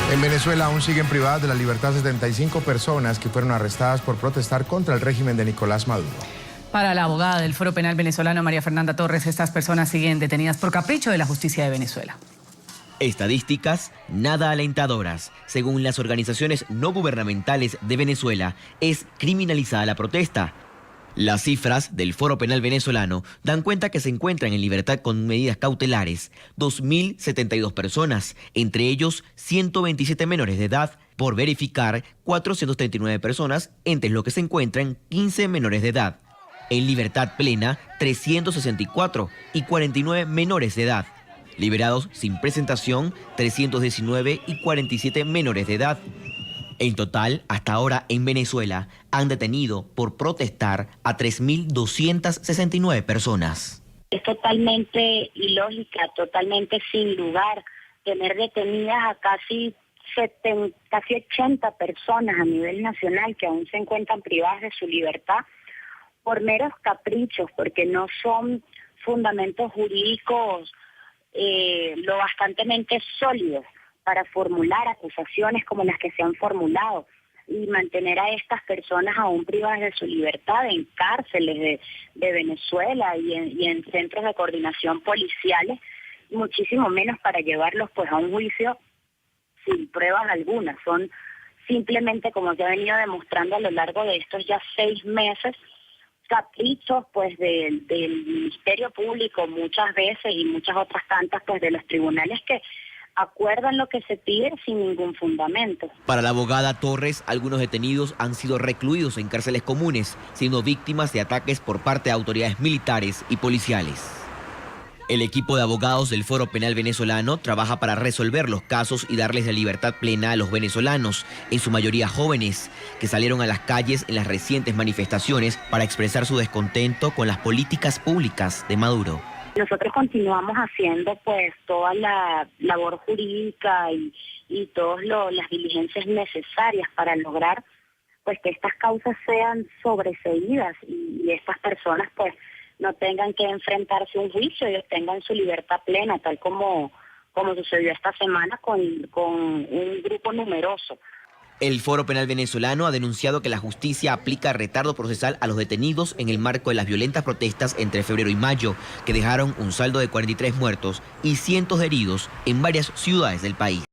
En Venezuela aún siguen privadas de la libertad 75 personas que fueron arrestadas por protestar contra el régimen de Nicolás Maduro. Para la abogada del Foro Penal venezolano, María Fernanda Torres, estas personas siguen detenidas por capricho de la justicia de Venezuela. Estadísticas nada alentadoras. Según las organizaciones no gubernamentales de Venezuela, es criminalizada la protesta. Las cifras del Foro Penal venezolano dan cuenta que se encuentran en libertad con medidas cautelares 2.072 personas, entre ellos 127 menores de edad, por verificar 439 personas, entre los que se encuentran 15 menores de edad. En libertad plena, 364 y 49 menores de edad. Liberados sin presentación, 319 y 47 menores de edad. En total, hasta ahora en Venezuela han detenido por protestar a 3.269 personas. Es totalmente ilógica, totalmente sin lugar tener detenidas a casi 80 personas a nivel nacional que aún se encuentran privadas de su libertad por meros caprichos, porque no son fundamentos jurídicos lo bastantemente sólidos para formular acusaciones como las que se han formulado y mantener a estas personas aún privadas de su libertad en cárceles de Venezuela y en centros de coordinación policiales, muchísimo menos para llevarlos pues a un juicio sin pruebas algunas. Son simplemente, como se ha venido demostrando a lo largo de estos ya 6 meses, caprichos pues del Ministerio Público muchas veces y muchas otras tantas pues de los tribunales que acuerdan lo que se pide sin ningún fundamento. Para la abogada Torres, algunos detenidos han sido recluidos en cárceles comunes, siendo víctimas de ataques por parte de autoridades militares y policiales. El equipo de abogados del Foro Penal venezolano trabaja para resolver los casos y darles la libertad plena a los venezolanos, en su mayoría jóvenes, que salieron a las calles en las recientes manifestaciones para expresar su descontento con las políticas públicas de Maduro. Nosotros continuamos haciendo pues toda la labor jurídica y todas las diligencias necesarias para lograr pues que estas causas sean sobreseídas y estas personas pues no tengan que enfrentarse a un juicio y obtengan su libertad plena, tal como sucedió esta semana con un grupo numeroso. El Foro Penal venezolano ha denunciado que la justicia aplica retardo procesal a los detenidos en el marco de las violentas protestas entre febrero y mayo, que dejaron un saldo de 43 muertos y cientos de heridos en varias ciudades del país.